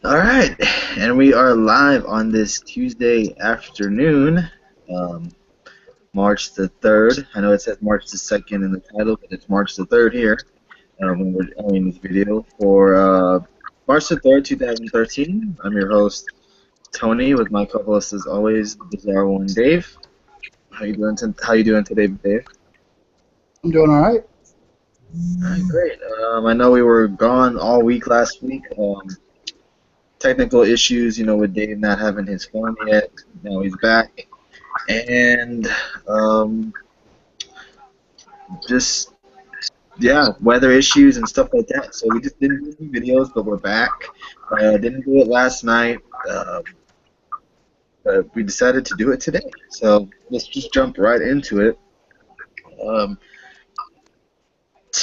All right, and we are live on this Tuesday afternoon, um, March the 3rd. I know it says March the 2nd in the title, but it's March the 3rd here when we're doing this video for March the 3rd, 2013. I'm your host, Tony, with my co-host as always, the Bizarre One, Dave. How you doing today, Dave? I'm doing all right. All right, great. I know we were gone all week last week. Technical issues, with Dave not having his phone yet. Now he's back, and um, just weather issues and stuff like that. So we just didn't do any videos, but we're back. Didn't do it last night, but we decided to do it today. So let's just jump right into it. Um,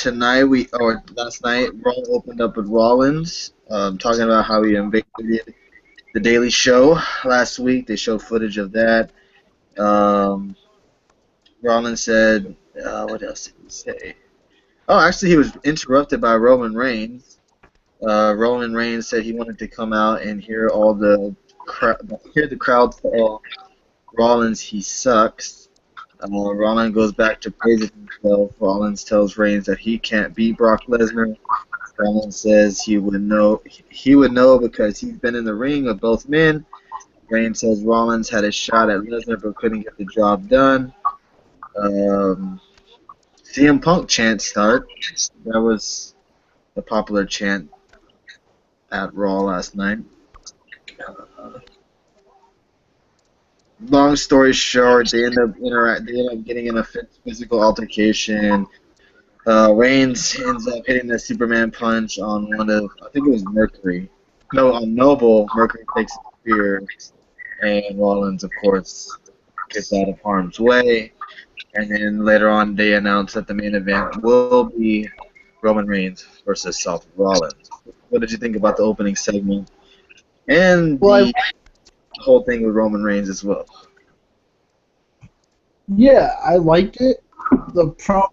Last night, Raw opened up with Rollins, talking about how he invaded the Daily Show last week. They showed footage of that. Um, Rollins said, what else did he say? Oh, actually, he was interrupted by Roman Reigns. Roman Reigns said he wanted to come out and hear hear the crowd tell Rollins he sucks. Rollins goes back to praising himself. Rollins tells Reigns that he can't beat Brock Lesnar. Rollins says he would know. He would know because he's been in the ring with both men. Reigns says Rollins had a shot at Lesnar but couldn't get the job done. CM Punk chant start. That was a popular chant at Raw last night. Uh, Long story short, They end up getting in a physical altercation. Reigns ends up hitting the Superman punch on I think it was Mercury. No, on Noble. Mercury takes a spear, and Rollins, of course, gets out of harm's way. And then later on, they announced that the main event will be Roman Reigns versus Seth Rollins. What did you think about the opening segment and Well, the whole thing with Roman Reigns as well? I liked it. The promo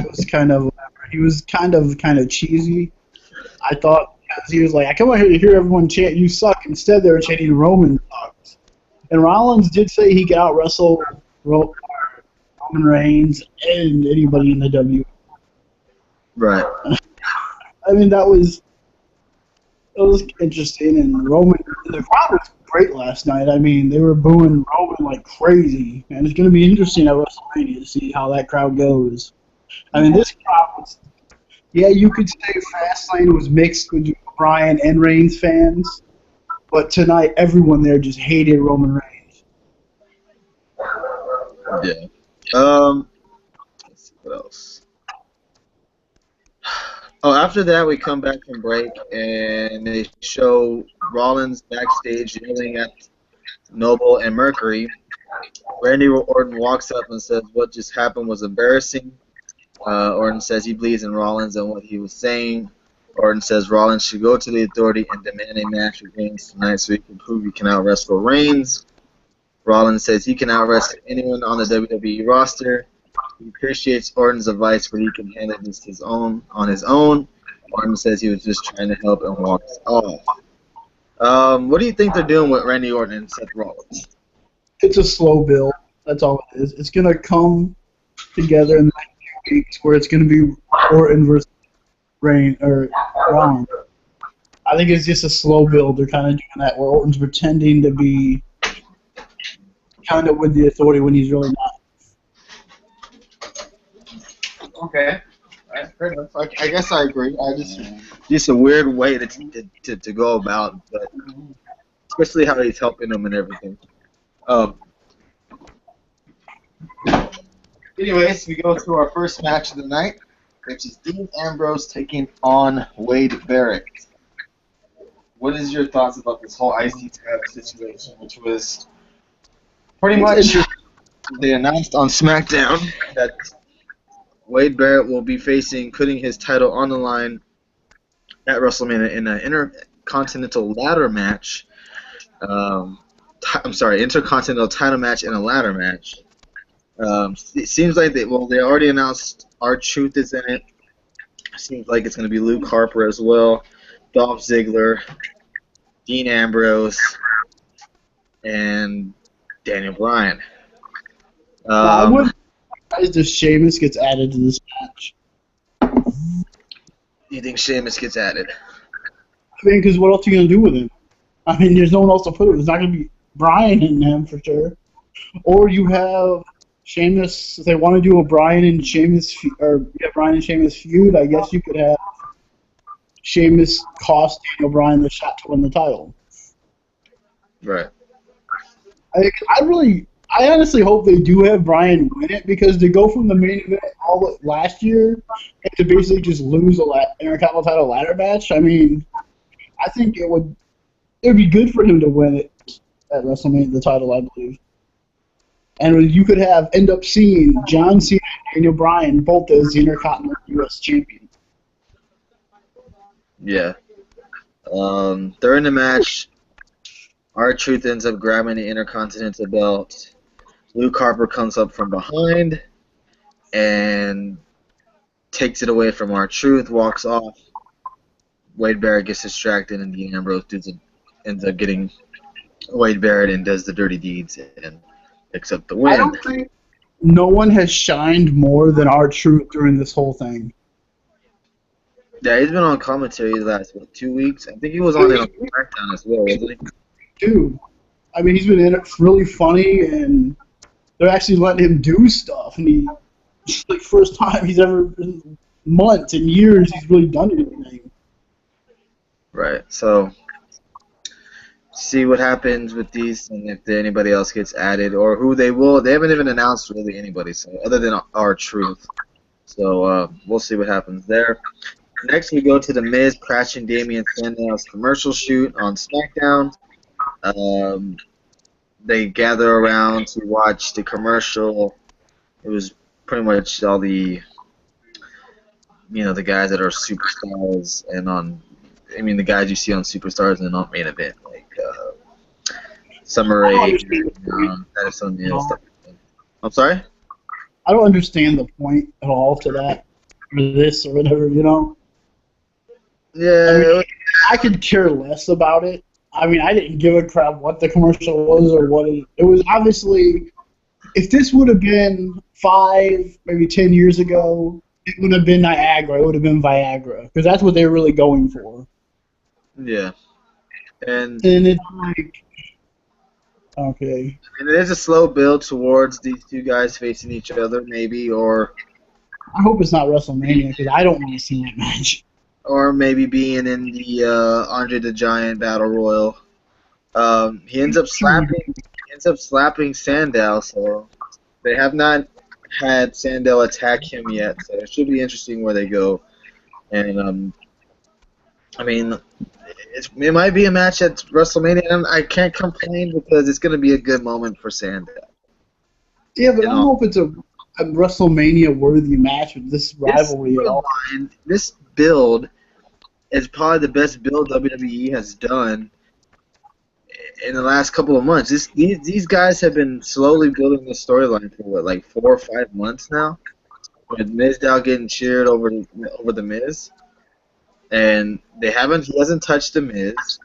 was kind of he was kind of cheesy. I thought because he was like, I come out here to hear everyone chant "You suck." Instead, they were chanting "Roman sucks." And Rollins did say he could out wrestle Roman Reigns and anybody in the W. Right. I mean, it was interesting, and the crowd was great last night. I mean, they were booing Roman like crazy, and it's going to be interesting at WrestleMania to see how that crowd goes. I mean, this crowd was, yeah, you could say Fastlane was mixed with Bryan and Reigns fans, but tonight everyone there just hated Roman Reigns. Yeah. Let's see what else. Oh, after that, we come back from break and they show Rollins backstage yelling at Noble and Mercury. Randy Orton walks up and says what just happened was embarrassing. Orton says he believes in Rollins and what he was saying. Orton says Rollins should go to the Authority and demand a match with Reigns tonight so he can prove he can out-wrestle Reigns. Rollins says he can out-wrestle anyone on the WWE roster. He appreciates Orton's advice, but he can handle this on his own. Orton says he was just trying to help and walks off. What do you think they're doing with Randy Orton and Seth Rollins? It's a slow build. That's all it is. It's going to come together in the next few weeks where it's going to be Orton versus Rollins. I think it's just a slow build. They're kind of doing that where Orton's pretending to be kind of with the Authority when he's really not. Okay. Right, fair enough. I guess I agree. Just a weird way to go about, but especially how he's helping them and everything. Anyways, we go to our first match of the night, which is Dean Ambrose taking on Wade Barrett. What is your thoughts about this whole IC title situation, which was pretty much they announced on SmackDown that Wade Barrett will be putting his title on the line at WrestleMania in an Intercontinental ladder match. Intercontinental title match and a ladder match. It seems like they already announced R-Truth is in it. Seems like it's going to be Luke Harper as well, Dolph Ziggler, Dean Ambrose, and Daniel Bryan. Now, I wouldn't be surprised if Sheamus gets added to this match. You think Sheamus gets added? I mean, because what else are you going to do with him? I mean, there's no one else to put it. There's not going to be Bryan in him for sure. Or you have Sheamus. If they want to do a Bryan and Sheamus feud, I guess you could have Sheamus cost Daniel Bryan the shot to win the title. Right. I honestly hope they do have Bryan win it, because to go from the main event all last year and to basically just lose a Intercontinental title ladder match, I mean, I think it would be good for him to win it at WrestleMania, the title, I believe. And you could end up seeing John Cena and Daniel Bryan both as the Intercontinental U.S. champion. Yeah. During the match, R-Truth ends up grabbing the Intercontinental belt. Luke Harper comes up from behind and takes it away from R-Truth, walks off. Wade Barrett gets distracted, and Dean Ambrose ends up getting Wade Barrett and does the dirty deeds and picks up the win. I don't think no one has shined more than R-Truth during this whole thing. Yeah, he's been on commentary the last 2 weeks. I think he was on it on SmackDown as well, wasn't he? Dude, I mean, he's been in it really funny, and they're actually letting him do stuff. And like, first time he's ever, in months and years, he's really done anything. Right. So, see what happens with these, and if anybody else gets added, or who they will. They haven't even announced really anybody, so other than R-Truth. So we'll see what happens there. Next, we go to The Miz crashing Damian Sandow's commercial shoot on SmackDown. They gather around to watch the commercial. It was pretty much all the guys that are superstars and the guys you see on Superstars and on Main Event, like Summer Rae, Madison Mills, stuff like that. I'm sorry? I don't understand the point at all to that, or this, or whatever, Yeah. I mean, I could care less about it. I mean, I didn't give a crap what the commercial was or what it was. Obviously, if this would have been 5, maybe 10 years ago, it would have been Niagara. It would have been Viagra, because that's what they were really going for. Yeah. And it's like, okay. And it is a slow build towards these two guys facing each other, maybe, or I hope it's not WrestleMania, because I don't want to see that match. Or maybe being in the Andre the Giant Battle Royal. He ends up slapping Sandow, so they have not had Sandow attack him yet, so it should be interesting where they go. And I mean, it might be a match at WrestleMania, and I can't complain because it's going to be a good moment for Sandow. Yeah, but I don't know if it's a WrestleMania-worthy match with this rivalry at all. This build is probably the best build WWE has done in the last couple of months. These guys have been slowly building this storyline for like 4 or 5 months now, with Mizdow getting cheered over the Miz, and he hasn't touched the Miz,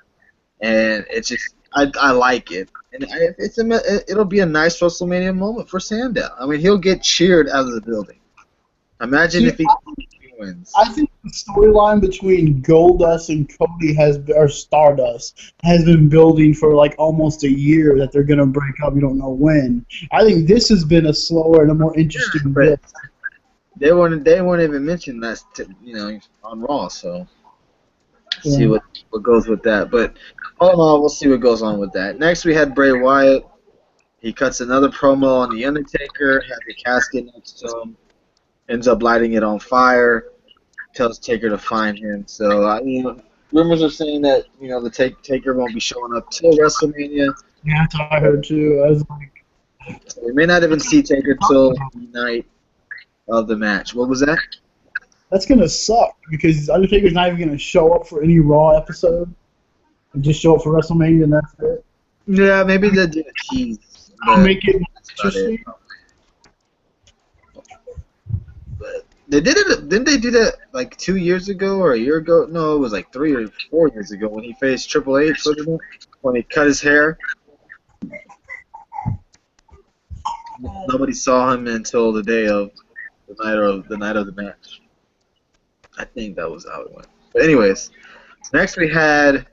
and it's just I like it, and it'll be a nice WrestleMania moment for Sandow. I mean, he'll get cheered out of the building. Imagine if he wins. I think the storyline between Goldust and Cody or Stardust has been building for like almost a year, that they're gonna break up. You don't know when. I think this has been a slower and a more interesting bit. They weren't even mentioned that on Raw, so see what goes with that. But all in all, we'll see what goes on with that. Next, we had Bray Wyatt. He cuts another promo on The Undertaker, had the casket next to him, ends up lighting it on fire, tells Taker to find him. So, rumors are saying that, the Taker won't be showing up till WrestleMania. Yeah, that's what I heard too. I was like, so we may not even see Taker till the night of the match. What was that? That's going to suck, because Undertaker's not even going to show up for any Raw episode. And just show up for WrestleMania and that's it. Yeah, maybe they'll do a tease. I'll make it interesting. But They did it. Didn't they do that like 2 years ago or a year ago? No, it was like 3 or 4 years ago when he faced Triple H, wasn't it? When he cut his hair. Nobody saw him until the night of the match. I think that was how it went. But anyways, next we had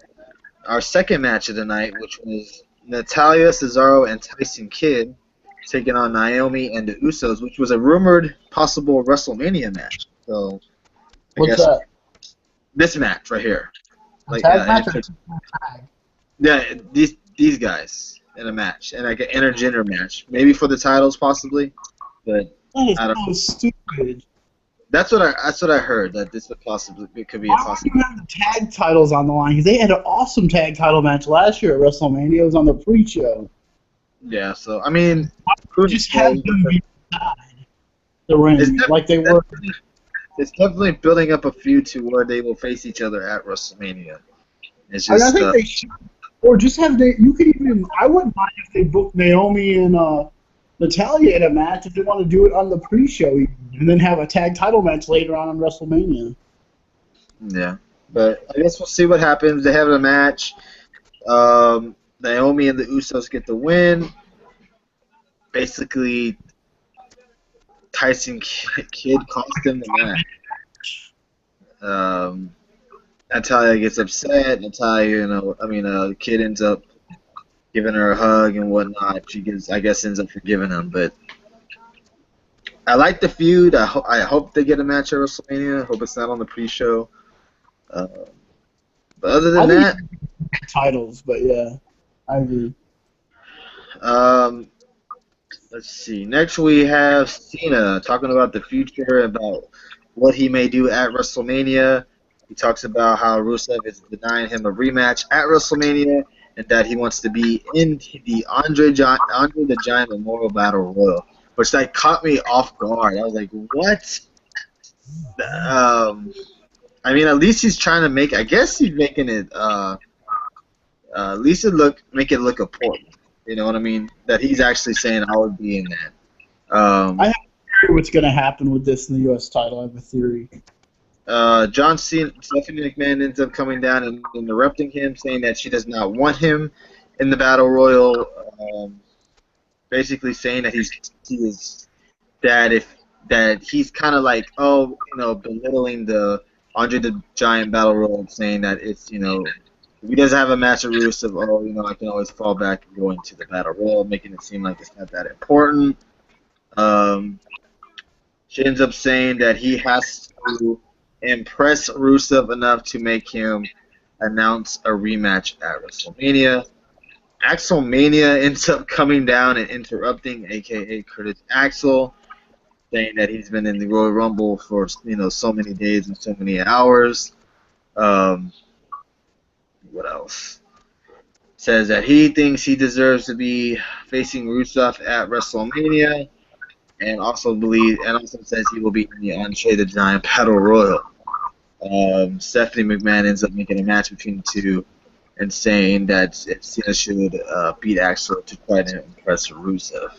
our second match of the night, which was Natalya, Cesaro, and Tyson Kidd taking on Naomi and the Usos, which was a rumored possible WrestleMania match. So I What's guess that? this match right here, A like tag match or a tag? yeah, these guys in a match and like an intergender match, maybe for the titles possibly, but That I don't. is so stupid. That's what I heard, that this would possibly, it could be a Why would possible. you have the tag titles on the line? Because they had an awesome tag title match last year at WrestleMania. It was on the pre-show. Yeah, so I mean, Just have them be inside the ring like they were. It's definitely building up a feud to where they will face each other at WrestleMania. It's I just think they should, or just have they. You could even. I wouldn't mind if they booked Naomi and Natalya in a match if they want to do it on the pre-show, and then have a tag title match later on WrestleMania. yeah, but I guess we'll see what happens. They have a match. Naomi and the Usos get the win. Basically, Tyson Kidd cost them the match. Natalya gets upset. Kid ends up giving her a hug and whatnot. I guess, ends up forgiving him. But I like the feud. I hope they get a match at WrestleMania. I hope it's not on the pre-show. But other than that, titles. But yeah, I agree. let's see. Next we have Cena talking about the future, about what he may do at WrestleMania. He talks about how Rusev is denying him a rematch at WrestleMania, and that he wants to be in the Andre the Giant Memorial Battle Royal, which like caught me off guard. I was like, what? I mean, at least he's trying to make. I guess he's making it. At least make it look important. You know what I mean? That he's actually saying I would be in that. I have a theory what's going to happen with this in the U.S. title. I have a theory. John Cena, Stephanie McMahon ends up coming down and interrupting him, saying that she does not want him in the Battle Royal. Basically saying that that he's kind of like, belittling the Andre the Giant Battle Royal, saying that it's, if he doesn't have a match with Rusev, I can always fall back and go into the Battle Royal, making it seem like it's not that important. She ends up saying that he has to impress Rusev enough to make him announce a rematch at WrestleMania. Axelmania ends up coming down and interrupting, aka Curtis Axel, saying that he's been in the Royal Rumble for so many days and so many hours. What else? Says that he thinks he deserves to be facing Rusev at WrestleMania, and also says he will be in the Andre the Giant Battle Royal. Stephanie McMahon ends up making a match between the two, and saying that Cena should beat Axel to try to impress Rusev.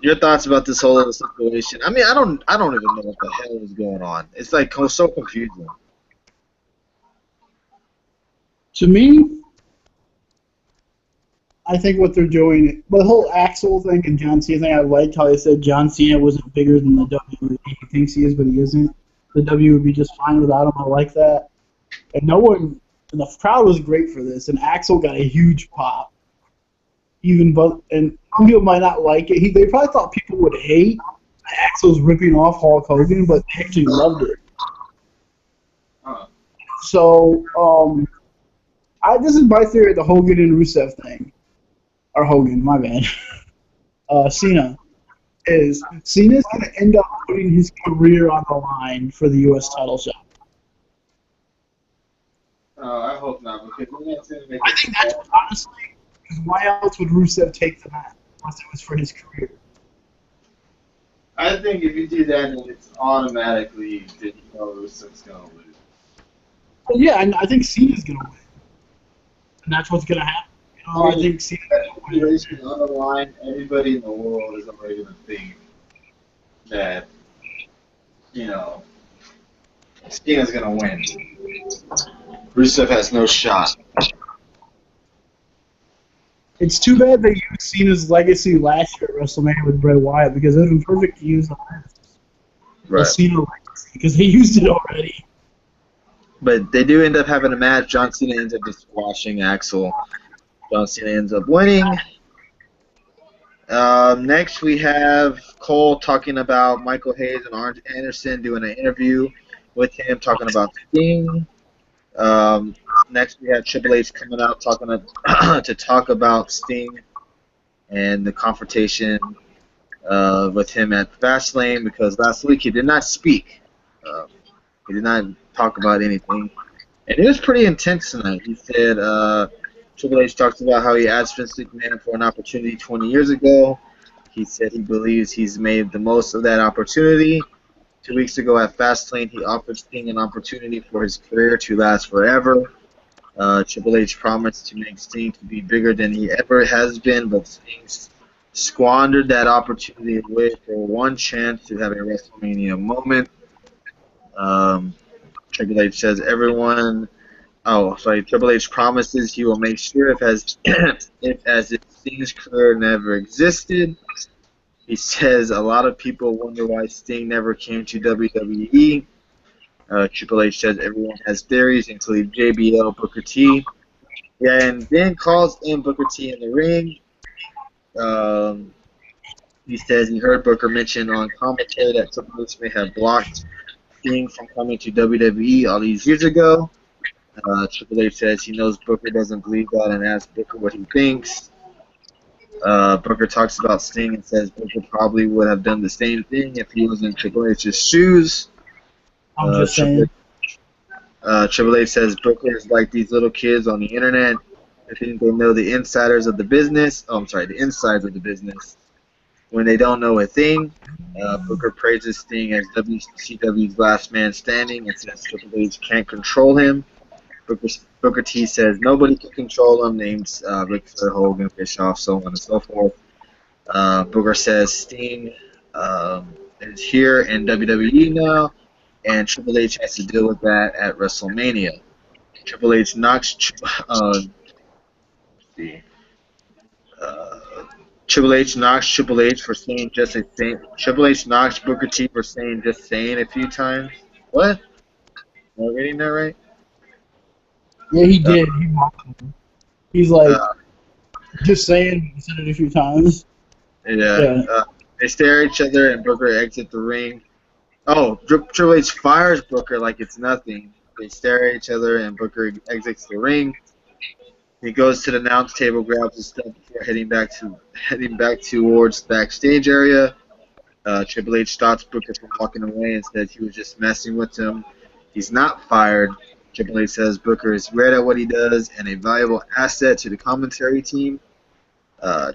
Your thoughts about this whole other situation? I mean, I don't even know what the hell is going on. It's like so confusing. To me, I think what they're doing, the whole Axel thing and John Cena thing, I liked how they said John Cena wasn't bigger than the WWE. He thinks he is, but he isn't. The W would be just fine without him. I like that. And the crowd was great for this, and Axel got a huge pop. And some people might not like it. They probably thought people would hate Axel's ripping off Hulk Hogan, but they actually loved it. So, this is my theory of the Hogan and Rusev thing. Or Hogan, my bad. Cena. Cena's going to end up putting his career on the line for the U.S. title shot. I hope not, because I think that's honestly, because why else would Rusev take the match unless it was for his career? I think if you do that, then it's automatically that Rusev's gonna lose. Well, yeah, and I think Cena's gonna win, and that's what's gonna happen. I think Cena's gonna win. On the line, everybody in the world is already gonna think that, you know, Sting is gonna win. Rusev has no shot. It's too bad they used Cena's legacy last year at WrestleMania with Bray Wyatt because it would have been perfect to use the Right. Cena legacy because they used it already. But they do end up having a match. John Cena ends up just squashing Axel. John Cena ends up winning. Next, we have Cole talking about Michael Hayes and Arn Anderson doing an interview with him talking about Sting. Next, we have Triple H coming out talking to talk about Sting and the confrontation with him at Fastlane because last week he did not speak. He did not talk about anything. And it was pretty intense tonight. He said Triple H talks about how he asked Vince McMahon for an opportunity 20 years ago. He said he believes he's made the most of that opportunity. 2 weeks ago at Fastlane, he offered Sting an opportunity for his career to last forever. Triple H promised to make Sting to be bigger than he ever has been, but Sting squandered that opportunity away for one chance to have a WrestleMania moment. Triple H says Triple H promises he will make sure if Sting's career never existed. He says a lot of people wonder why Sting never came to WWE. Triple H says everyone has theories, including JBL, Booker T. Yeah, and then calls in Booker T in the ring. He says he heard Booker mention on commentary that Triple H may have blocked Sting from coming to WWE all these years ago. Triple H says he knows Booker doesn't believe that and asks Booker what he thinks. Booker talks about Sting and says Booker probably would have done the same thing if he was in Triple H's shoes. I'm just saying. Triple H says Booker is like these little kids on the internet. I think they know the insiders of the business. The insides of the business. When they don't know a thing, Booker praises Sting as WCW's last man standing and says Triple H can't control him. Booker T says nobody can control him, names Ric Flair, Hogan, Bischoff, so on and so forth. Booker says Sting is here in WWE now, and Triple H has to deal with that at WrestleMania. Triple H knocks Triple H knocks Triple H for saying just a thing. Triple H knocks Booker T for saying just saying a few times. What? Am I reading that right? Yeah, he did. He mocked him. He's like, just saying, he said it a few times. Yeah. They stare at each other and Booker exits the ring. Oh, Triple H fires Booker like it's nothing. They stare at each other and Booker exits the ring. He goes to the announce table, grabs his stuff before heading back towards the backstage area. Triple H stops Booker from walking away and says he was just messing with him. He's not fired. Triple H says Booker is great at what he does and a valuable asset to the commentary team.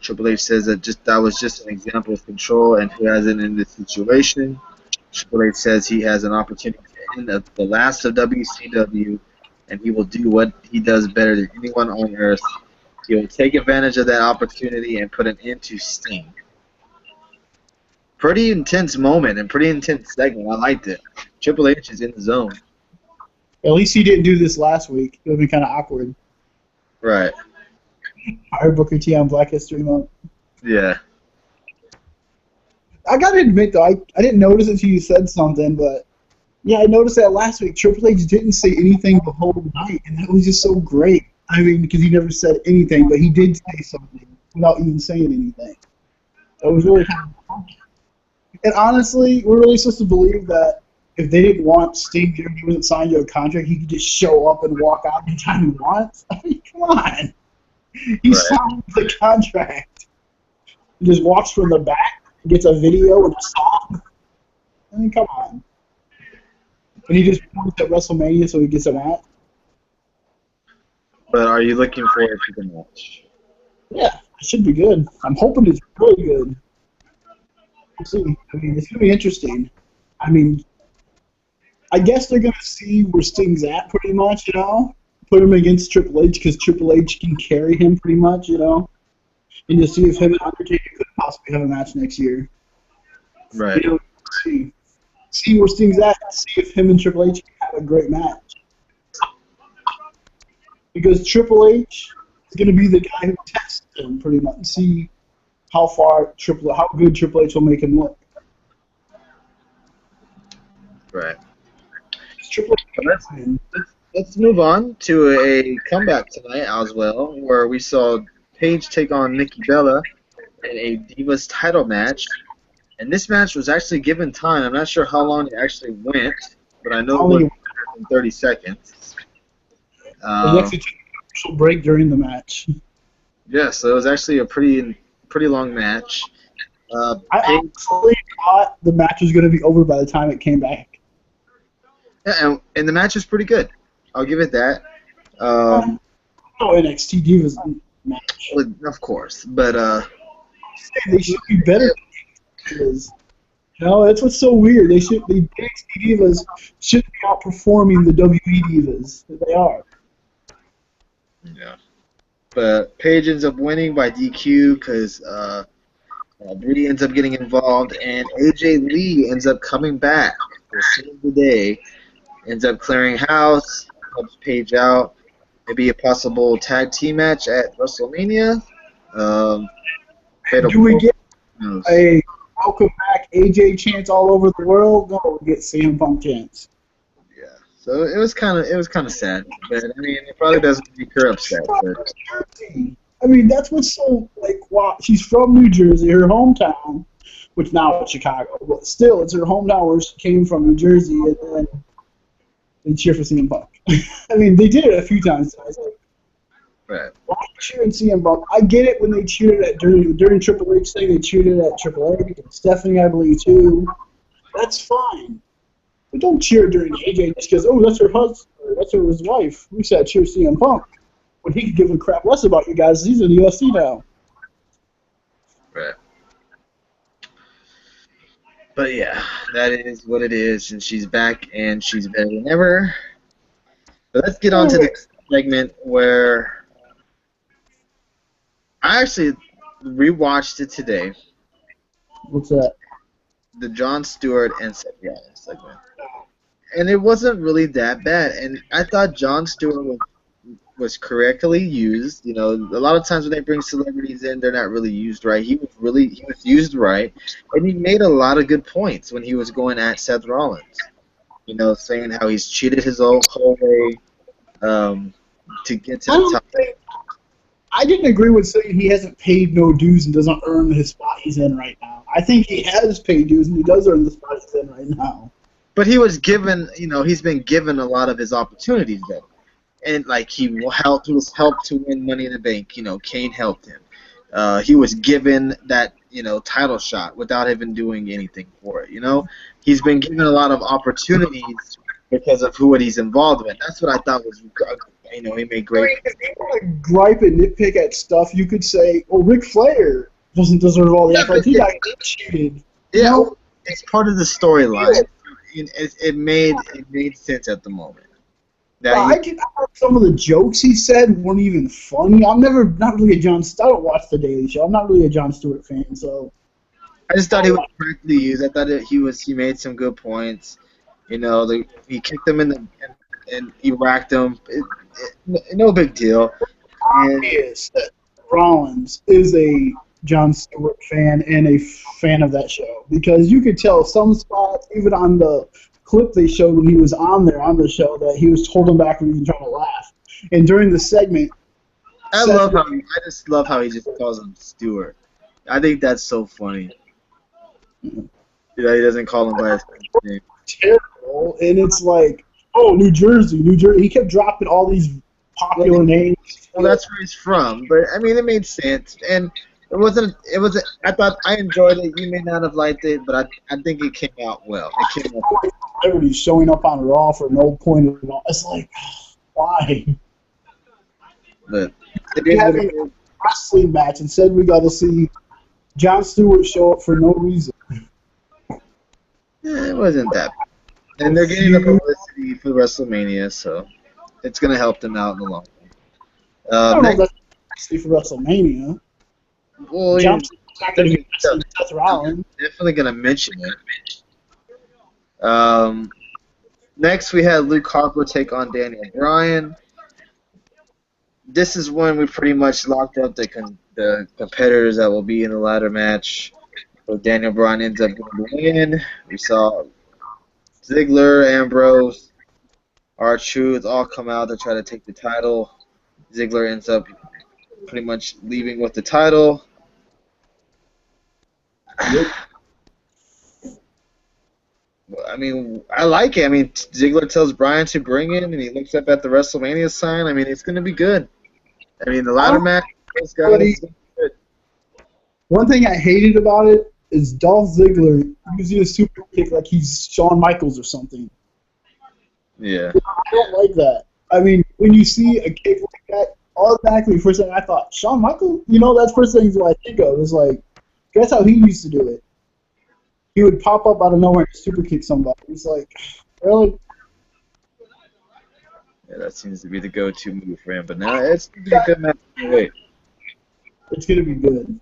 Triple H says that was just an example of control and who hasn't in this situation. Triple H says he has an opportunity to end the last of WCW, and he will do what he does better than anyone on earth. He will take advantage of that opportunity and put an end to Sting. Pretty intense moment and pretty intense segment. I liked it. Triple H is in the zone. At least he didn't do this last week. It would be kind of awkward. Right. Fire Booker T on Black History Month. Yeah. I gotta admit though, I didn't notice it until you said something, but yeah, I noticed that last week Triple H didn't say anything the whole night, and that was just so great. I mean, because he never said anything, but he did say something without even saying anything. That was really kind of funky. And honestly, we're really supposed to believe that if they didn't want Sting there and he wasn't signed to a contract, he could just show up and walk out anytime he wants? I mean, come on. He signed the contract. He just walks from the back, gets a video and a song. I mean, come on. And he just points at WrestleMania so he gets a match? But are you looking forward to the match? Yeah, it should be good. I'm hoping it's really good. We'll see. I mean, it's going to be interesting. I mean, I guess they're going to see where Sting's at pretty much, you know? Put him against Triple H because Triple H can carry him pretty much, you know? And to see if him and Undertaker could possibly have a match next year. Right. You know, see where things at. See if him and Triple H can have a great match. Because Triple H is going to be the guy who tests him pretty much and see how good Triple H will make him look. Right. Triple H. Let's move on to a comeback tonight as well, where we saw Paige take on Nikki Bella in a Divas title match. And this match was actually given time. I'm not sure how long it actually went, but I know it was 30 seconds. They actually took a commercial break during the match. Yeah, so it was actually a pretty long match. I actually thought the match was going to be over by the time it came back. Yeah, and the match was pretty good. I'll give it that. NXT Divas match. Well, of course, but they should be better. Because, that's what's so weird. The NXT Divas should be outperforming the WWE Divas. They are. Yeah. But Paige ends up winning by DQ because Bree ends up getting involved, and AJ Lee ends up coming back to save the day. Ends up clearing house, helps Paige out. Maybe a possible tag team match at WrestleMania. Do we get a welcome back AJ chance all over the world? No, we get CM Punk chance. Yeah, so it was kind of sad, but I mean, it probably doesn't make her upset. But. I mean, that's what's so wow. She's from New Jersey, her hometown, which now it's Chicago, but still, it's her hometown where she came from, New Jersey, and then they cheer for CM Punk. I mean, they did it a few times. So I was like, right. Why cheering CM Punk? I get it when they cheered at during Triple H thing. They cheered at Triple H and Stephanie, I believe, too. That's fine. But don't cheer during AJ just because that's her husband, or that's his wife. We said cheer CM Punk when he could give a crap less about you guys. He's in the UFC now. Right. But yeah, that is what it is, and she's back, and she's better than ever. But let's get on to the segment where I actually rewatched it today. What's that? The Jon Stewart and Seth Rollins segment. And it wasn't really that bad, and I thought Jon Stewart was correctly used. A lot of times when they bring celebrities in, they're not really used right. He was used right, and he made a lot of good points when he was going at Seth Rollins. Saying how he's cheated his whole way to get to the top. I didn't agree with saying he hasn't paid no dues and doesn't earn the spot he's in right now. I think he has paid dues and he does earn the spot he's in right now. But he was given, he's been given a lot of his opportunities though. And he was helped to win Money in the Bank. Kane helped him. He was given that title shot without even doing anything for it. He's been given a lot of opportunities because of what he's involved with. That's what I thought was, he made great. If you want to gripe and nitpick at stuff, you could say, "Well, Ric Flair doesn't deserve all the effort. He got cheated." Yeah, it's part of the storyline. It made sense at the moment. I some of the jokes he said weren't even funny. I'm not really a Jon Stewart. I don't watch The Daily Show. I'm not really a Jon Stewart fan, so. I just thought he was correctly used. I thought he made some good points. He kicked him and he whacked him. No big deal. Obvious that Rollins is a Jon Stewart fan and a fan of that show because you could tell some spots, even on the clip they showed when he was on the show, that he was holding back and even trying to laugh. And during the segment, I just love how he just calls him Stewart. I think that's so funny. He doesn't call him by his name. Terrible, and it's like, New Jersey. He kept dropping all these popular names. Well, that's where he's from, but I mean, it made sense, and it wasn't. I thought I enjoyed it. You may not have liked it, but I think it came out well. It came out. Everybody's showing up on Raw for no point at all. It's like, why? But we had a wrestling match and said we got to see Jon Stewart show up for no reason. Yeah, it wasn't that bad. And they're getting the publicity for WrestleMania, so it's going to help them out in the long run. I don't know if that's actually for WrestleMania. Well, Jon Stewart's not going to be Seth Rollins. Definitely going to mention it. Um, Next, we had Luke Harper take on Daniel Bryan. This is when we pretty much locked up the competitors that will be in the ladder match. So Daniel Bryan ends up getting the win. We saw Ziggler, Ambrose, R-Truth all come out to try to take the title. Ziggler ends up pretty much leaving with the title. Yep. I mean, I like it. I mean, Ziggler tells Bryan to bring it, and he looks up at the WrestleMania sign. I mean, it's going to be good. I mean, the ladder match, those guys. One thing I hated about it is Dolph Ziggler using a super kick like he's Shawn Michaels or something. Yeah. I don't like that. I mean, when you see a kick like that, automatically, first thing I thought, Shawn Michaels? You know, that's first thing I think of. It's like, that's how he used to do it. He would pop up out of nowhere and super kick somebody. It's like, really? Yeah, that seems to be the go-to move for him. But now it's going to be a good match. Wait. It's going to be good.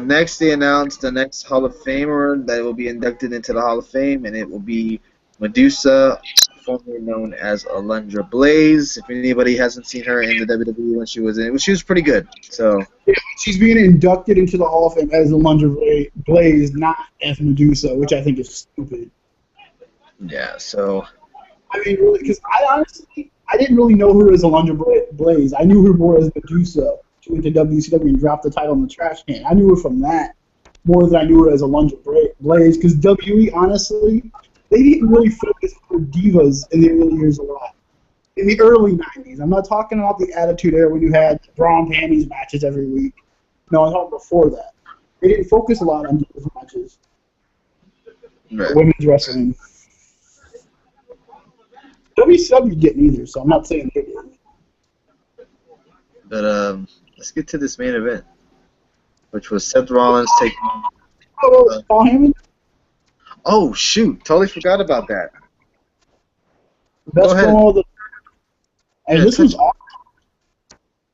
Next, they announced the next Hall of Famer that will be inducted into the Hall of Fame, and it will be Medusa, formerly known as Alundra Blaze. If anybody hasn't seen her in the WWE when she was pretty good. So yeah, she's being inducted into the Hall of Fame as Alundra Blaze, not as Medusa, which I think is stupid. Yeah. So I mean, really, because I didn't really know her as Alundra Blaze. I knew her more as Medusa. She went to WCW and dropped the title in the trash can. I knew her from that more than I knew her as Alundra Blaze, because WWE, honestly, they didn't really focus on divas in the early years a lot. In the early 90s. I'm not talking about the Attitude Era when you had bra and panties matches every week. No, I'm talking before that. They didn't focus a lot on divas matches. right. Women's wrestling. WCW didn't either, so I'm not saying they did. But let's get to this main event, which was Seth Rollins taking. Paul Heyman? Oh shoot! Totally forgot about that. Best promo of the. And Yeah, this was awesome.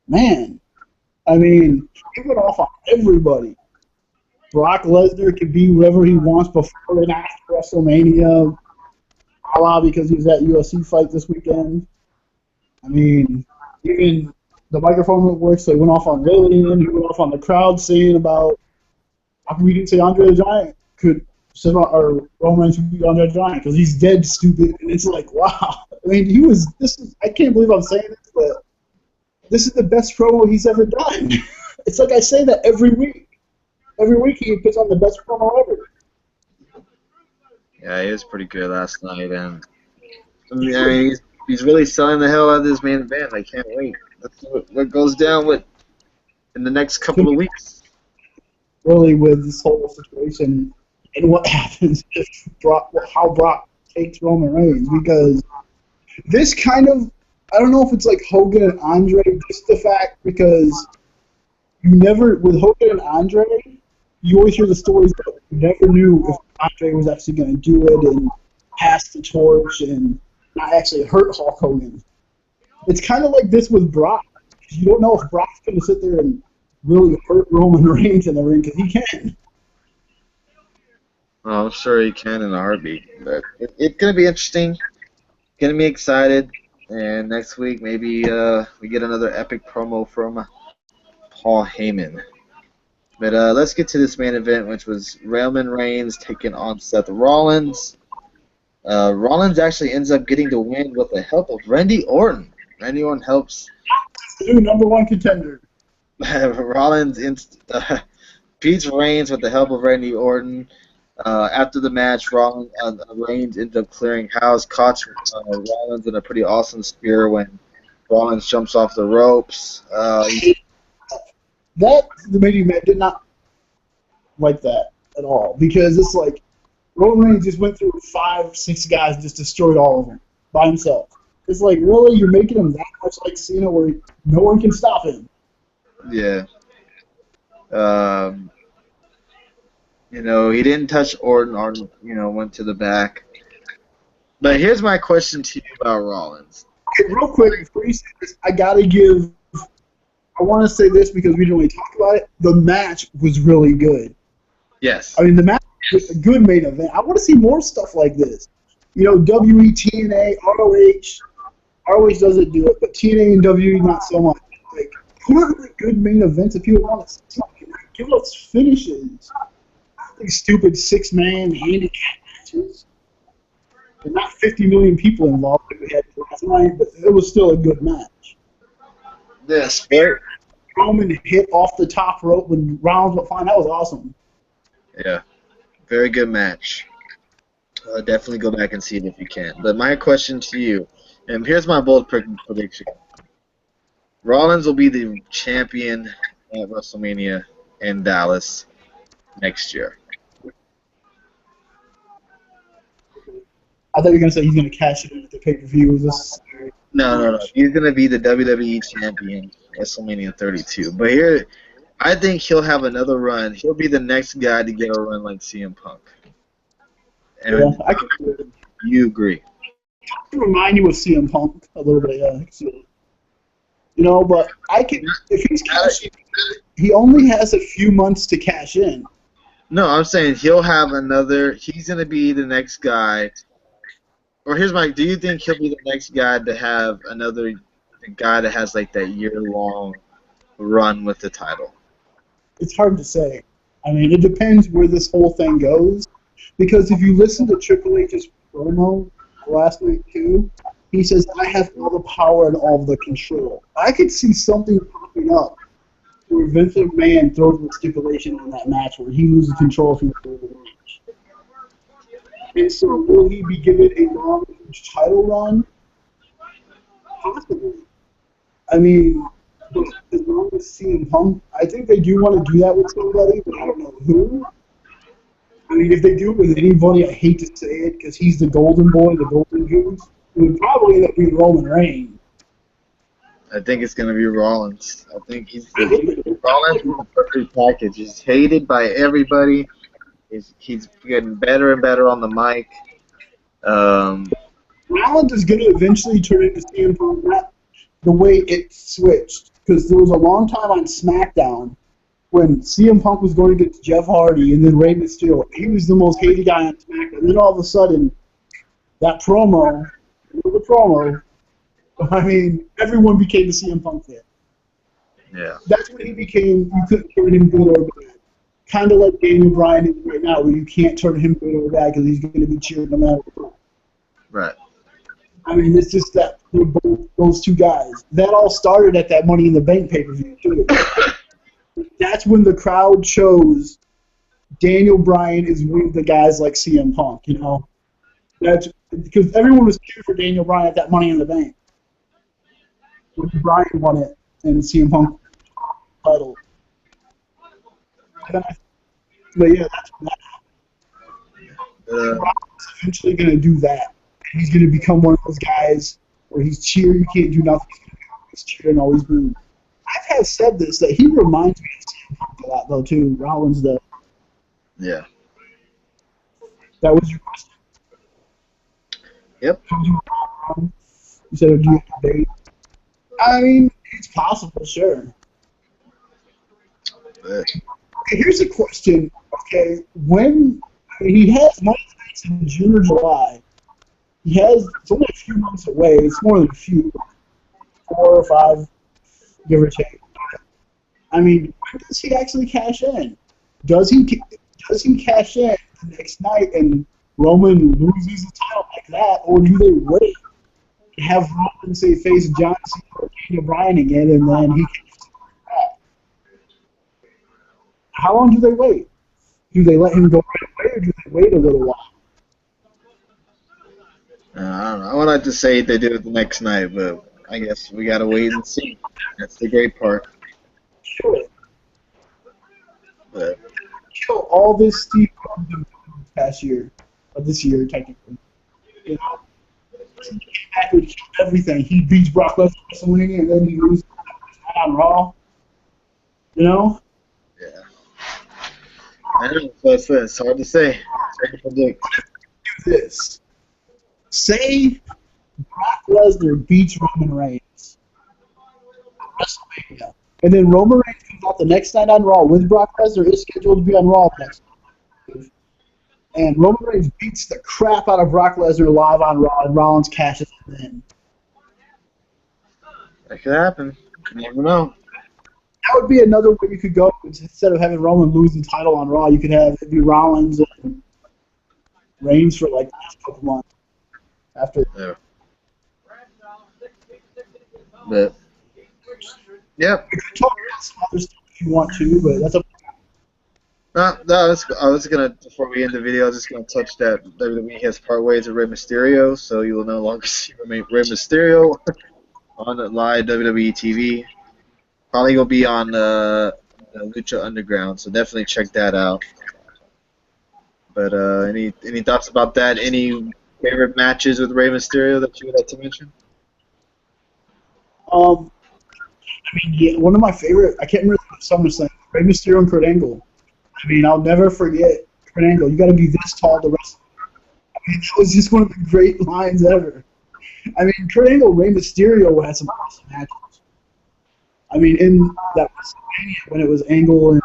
Man, I mean, he went off on everybody. Brock Lesnar could be whoever he wants before and after WrestleMania. A la because he was at UFC fight this weekend. I mean, even the microphone works, so he went off on Lillian, he went off on the crowd saying about how come we didn't say Andre the Giant could or Roman should be Andre the Giant because he's dead stupid, and it's like, wow. I mean, I can't believe I'm saying this, but this is the best promo he's ever done. It's like I say that every week. Every week he puts on the best promo ever. Yeah, he was pretty good last night, and I mean, he's really selling the hell out of this main event. I can't wait. That's what goes down in the next couple of weeks. Really, with this whole situation and what happens if how Brock takes Roman Reigns, because this kind of, I don't know if it's like Hogan and Andre, just the fact because with Hogan and Andre, you always hear the stories that you never knew if Andre was actually going to do it and pass the torch and not actually hurt Hulk Hogan. It's kind of like this with Brock. You don't know if Brock's going to sit there and really hurt Roman Reigns in the ring, because he can. Well, I'm sure he can in a heartbeat. But it's going to be interesting. Going to be excited. And next week, maybe we get another epic promo from Paul Heyman. But let's get to this main event, which was Roman Reigns taking on Seth Rollins. Rollins actually ends up getting the win with the help of Randy Orton. Randy Orton helps. New number one contender. Rollins beats Reigns with the help of Randy Orton. After the match, Reigns ends up clearing house, caught Rollins in a pretty awesome spear when Rollins jumps off the ropes. That the media man did not like that at all, because it's like Roman Reigns just went through 5, 6 guys and just destroyed all of them by himself. It's like, really, you're making him that much like Cena where no one can stop him. Yeah. He didn't touch Orton. Orton, went to the back. But here's my question to you about Rollins. Okay, real quick, before you say this, I want to say this because we didn't really talk about it. The match was really good. Yes. I mean, the match a good main event. I want to see more stuff like this. You know, WWE, TNA, ROH. ROH doesn't do it, but TNA and WWE not so much. Like, put on a good main events if people want to see something. Give us finishes. These stupid 6-man handicap matches. There's not 50 million people involved like we had last night, but it was still a good match. Yes, right. Roman hit off the top rope when Rollins went fine. That was awesome. Yeah, very good match. Definitely go back and see it if you can. But my question to you, and here's my bold prediction. Rollins will be the champion at WrestleMania in Dallas next year. I thought you were going to say he's going to cash it in at the pay-per-view. No. He's going to be the WWE champion WrestleMania 32. But here, I think he'll have another run. He'll be the next guy to get a run like CM Punk. And yeah, I can. You agree? I can remind you of CM Punk a little bit, yeah. So, you know, but I can. If he's cashing, he only has a few months to cash in. No, I'm saying he'll have another. He's going to be the next guy. Or here's my. Do you think he'll be the next guy to have another guy that has like that year-long run with the title? It's hard to say. I mean, it depends where this whole thing goes. Because if you listen to Triple H's promo last night too, he says, "I have all the power and all the control." I could see something popping up where Vince McMahon throws a stipulation in that match where he loses control if he wins the match. And so, will he be given a long, huge title run? Possibly. I mean, but as long as CM Punk, I think they do want to do that with somebody, but I don't know who. I mean, if they do it with anybody, I hate to say it because he's the golden boy, the golden goose. It would probably end up being Roman Reigns. I think it's going to be Rollins. I think Rollins is the perfect package. He's hated by everybody. He's getting better and better on the mic. Rollins is going to eventually turn into CM Punk, not the way it switched. Because there was a long time on SmackDown when CM Punk was going against Jeff Hardy and then Rey Mysterio. He was the most hated guy on SmackDown. And then all of a sudden, that promo, I mean, everyone became the CM Punk fan. Yeah. That's when he became, you couldn't turn him good or bad. Kind of like Daniel Bryan is right now, where you can't turn him good or bad because he's going to be cheered no matter what. Right. I mean, it's just that both those two guys. That all started at that Money in the Bank pay-per-view, too. That's when the crowd chose Daniel Bryan is with the guys like CM Punk, you know? That's because everyone was cheering for Daniel Bryan at that Money in the Bank. When Bryan won it and CM Punk title. But yeah, that's what happened. Rollins is eventually going to do that. He's going to become one of those guys where he's cheering, you can't do nothing. He's cheering, always booing. I've had said this, that he reminds me of CM Punk a lot, though, too. Rollins does. Yeah. That was your question? Yep. You said, do you have debate? I mean, it's possible, sure. Here's a question, okay? When he has Money in June or July, it's only a few months away. It's more than a few, 4 or 5, give or take. I mean, when does he actually cash in? Does he cash in the next night and Roman loses the title like that, or do they wait and have Roman say face Jon Stewart or Daniel Bryan again, and then he cashes back? How long do they wait? Do they let him go right away, or do they wait a little while? I don't know. I would like to say they do it the next night, but I guess we gotta wait and see. That's the great part. Sure. But Kill all this Steve past year, or this year technically. You know, he came back and killed everything. He beats Brock Lesnar at WrestleMania, and then he loses on Raw. You know. yeah, I know. So it's hard to say. It's hard to predict. Do this. Say Brock Lesnar beats Roman Reigns at WrestleMania, and then Roman Reigns comes out the next night on Raw with Brock Lesnar is scheduled to be on Raw next night. and Roman Reigns beats the crap out of Brock Lesnar live on Raw, and Rollins cashes it in. That could happen. You never know. That would be another way you could go. Instead of having Roman lose the title on Raw, you could have it be Rollins and Reigns for like the last couple months after. Yeah. But yeah. You could talk about some other stuff if you want to, but that's up. No, I was gonna, before we end the video, I was just gonna touch that WWE has part ways with Rey Mysterio, so you will no longer see Rey Mysterio on the live WWE TV. Probably gonna be on Lucha Underground, so definitely check that out. But any thoughts about that? Any favorite matches with Rey Mysterio that you would like to mention? I mean, yeah, one of my favorite. I can't remember the SummerSlam. Rey Mysterio and Kurt Angle. I mean, I'll never forget Kurt Angle. You got to be this tall to wrestle. I mean, that was just one of the great lines ever. I mean, Kurt Angle, Rey Mysterio had some awesome matches. I mean, in that WrestleMania when it was Angle and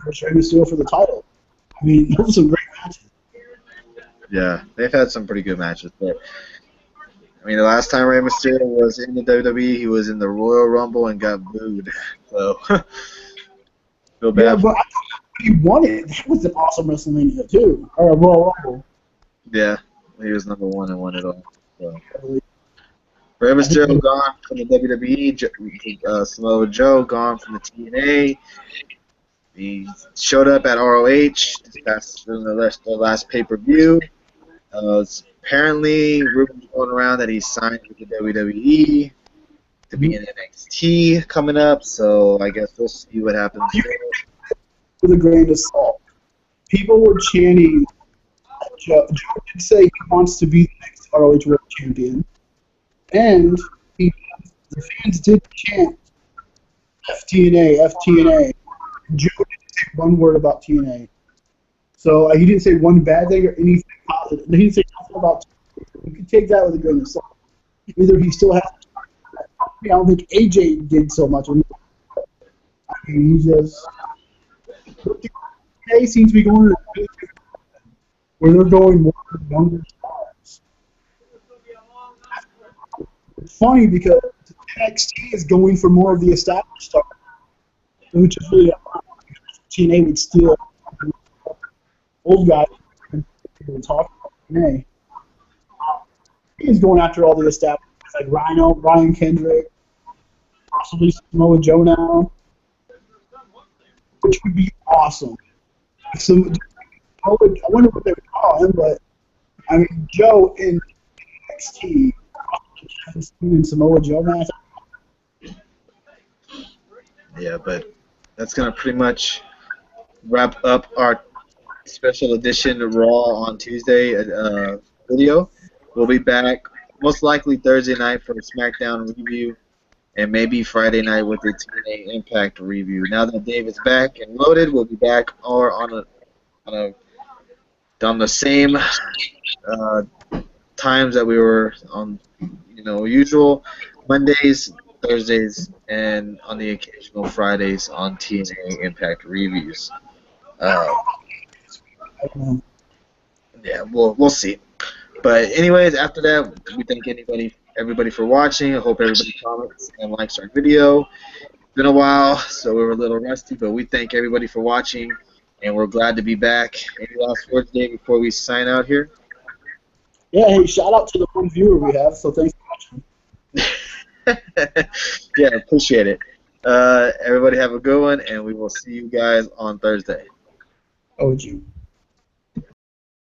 Rey Mysterio for the title. I mean, those were some great matches. Yeah, they've had some pretty good matches, but I mean, the last time Rey Mysterio was in the WWE, he was in the Royal Rumble and got booed. So feel bad. Yeah, but I thought he won it. That was an awesome WrestleMania too, or a Royal Rumble. Yeah, he was number one and won it all. So. Rey Mysterio gone from the WWE. Samoa Joe gone from the TNA. He showed up at ROH this past the last pay-per-view. Apparently, rumors going around that he's signed with the WWE to be in NXT coming up. So I guess we'll see what happens. With a grain of salt, people were chanting. Joe did say he wants to be the next ROH World Champion, and the fans did chant FTNA, FTNA. Joe didn't say one word about TNA. So he didn't say one bad thing or anything positive. He didn't say nothing about TNA. You can take that with a grain of salt. Either he still has. I don't think AJ did so much. I mean, he just. TNA seems to be going to a where they're going more with younger stars. It's funny because NXT is going for more of the established stars, which is really TNA would steal old guys and talk about TNA. He is going after all the established guys like Rhino, Brian Kendrick, possibly Samoa Joe now, which would be awesome. I wonder what they would call him, but I mean, Joe in NXT and Samoa Joe match. Yeah, but that's gonna pretty much wrap up our special edition of Raw on Tuesday video. We'll be back most likely Thursday night for a SmackDown review, and maybe Friday night with the TNA Impact review. Now that Dave is back and loaded, we'll be back or on the same times that we were on, usual Mondays, Thursdays, and on the occasional Fridays on TNA Impact reviews. Yeah, we'll see. But anyways, after that, we thank everybody for watching. I hope everybody comments and likes our video. It's been a while, so we were a little rusty, but we thank everybody for watching, and we're glad to be back. Any last words, Dave, before we sign out here? Yeah, hey, shout out to the one viewer we have, so thanks for watching. Yeah, appreciate it. Everybody have a good one, and we will see you guys on Thursday. Oh, you.